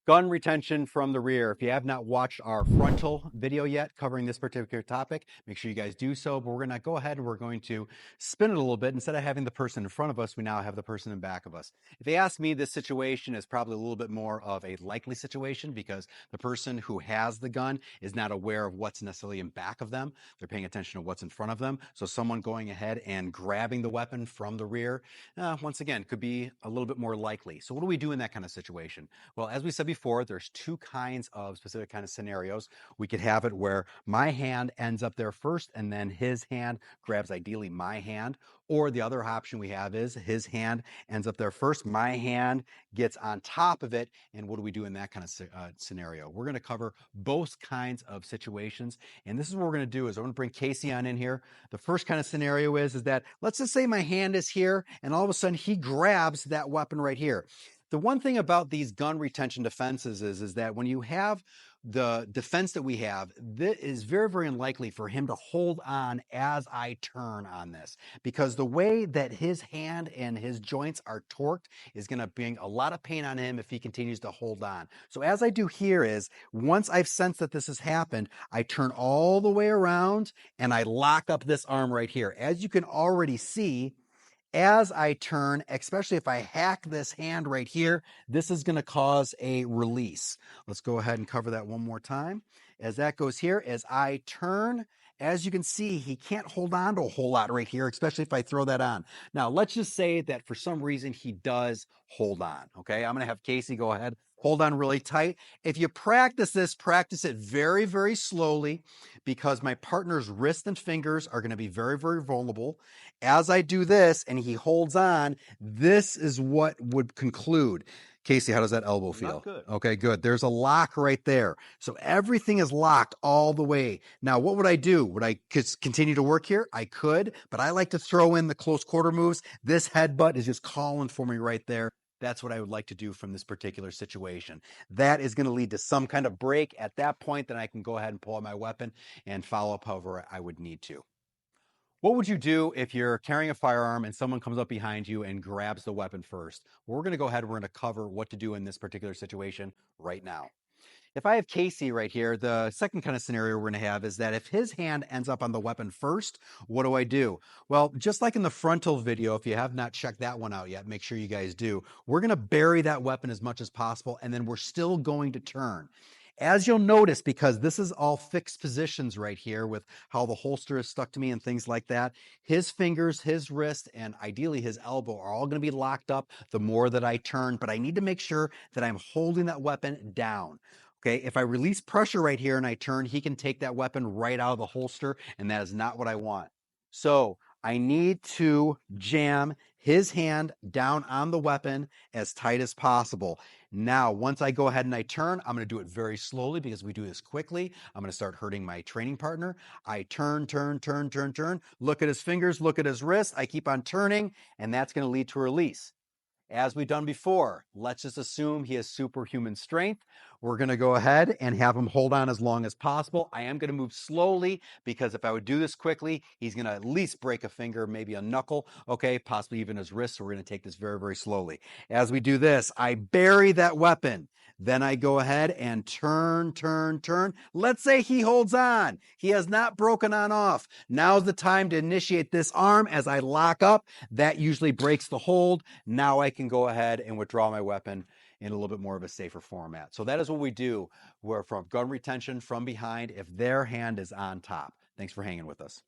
Gun retention from the rear. If you have not watched our frontal video yet covering this particular topic, make sure you guys do so. But we're going to go ahead and we're going to spin it a little bit. Instead of having the person in front of us, we now have the person in back of us. If they ask me, this situation is probably a little bit more of a likely situation because the person who has the gun is not aware of what's necessarily in back of them. They're paying attention to what's in front of them. So someone going ahead and grabbing the weapon from the rear, once again, could be a little bit more likely. So what do we do in that kind of situation? Well, as we said before, there's two kinds of specific kind of scenarios. We could have it where my hand ends up there first and then his hand grabs ideally my hand. Or the other option we have is his hand ends up there first, my hand gets on top of it. And what do we do in that kind of scenario? We're going to cover both kinds of situations. And this is what we're going to do is I'm going to bring Casey on in here. The first kind of scenario is that let's just say my hand is here and all of a sudden he grabs that weapon right here. The one thing about these gun retention defenses is that when you have the defense that we have, that is very, very unlikely for him to hold on as I turn on this, because the way that his hand and his joints are torqued is going to bring a lot of pain on him if he continues to hold on. So as I do here is, once I've sensed that this has happened, I turn all the way around and I lock up this arm right here. As you can already see, as I turn, especially if I hack this hand right here, this is going to cause a release. Let's go ahead and cover that one more time. As that goes here, as I turn, as you can see, he can't hold on to a whole lot right here, especially if I throw that on. Now, let's just say that for some reason he does hold on, okay? I'm going to have Casey go ahead, hold on really tight. If you practice this, practice it very, very slowly, because my partner's wrist and fingers are going to be very, very vulnerable. As I do this and he holds on, this is what would conclude. Casey, how does that elbow feel? Not good. Okay, good. There's a lock right there. So everything is locked all the way. Now, what would I do? Would I continue to work here? I could, but I like to throw in the close quarter moves. This headbutt is just calling for me right there. That's what I would like to do from this particular situation. That is going to lead to some kind of break. At that point, then I can go ahead and pull out my weapon and follow up however I would need to. What would you do if you're carrying a firearm and someone comes up behind you and grabs the weapon first? Well, we're going to go ahead and we're going to cover what to do in this particular situation right now. If I have Casey right here, the second kind of scenario we're going to have is that if his hand ends up on the weapon first, what do I do? Well, just like in the frontal video, if you have not checked that one out yet, make sure you guys do. We're going to bury that weapon as much as possible, and then we're still going to turn. As you'll notice, because this is all fixed positions right here with how the holster is stuck to me and things like that, his fingers, his wrist, and ideally his elbow are all going to be locked up the more that I turn, but I need to make sure that I'm holding that weapon down. Okay, if I release pressure right here and I turn, he can take that weapon right out of the holster, and that is not what I want. So I need to jam his hand down on the weapon as tight as possible. Now, once I go ahead and I turn, I'm going to do it very slowly because we do this quickly. I'm going to start hurting my training partner. I turn, turn. Look at his fingers, look at his wrist. I keep on turning, and that's going to lead to a release. As we've done before, let's just assume he has superhuman strength. We're going to go ahead and have him hold on as long as possible. I am going to move slowly because if I would do this quickly, he's going to at least break a finger, maybe a knuckle, okay, possibly even his wrist. So we're going to take this very, very slowly. As we do this, I bury that weapon. Then I go ahead and turn. Let's say he holds on. He has not broken on off. Now's the time to initiate this arm as I lock up. That usually breaks the hold. Now I can go ahead and withdraw my weapon in a little bit more of a safer format. So that is what we do. We're from gun retention from behind if their hand is on top. Thanks for hanging with us.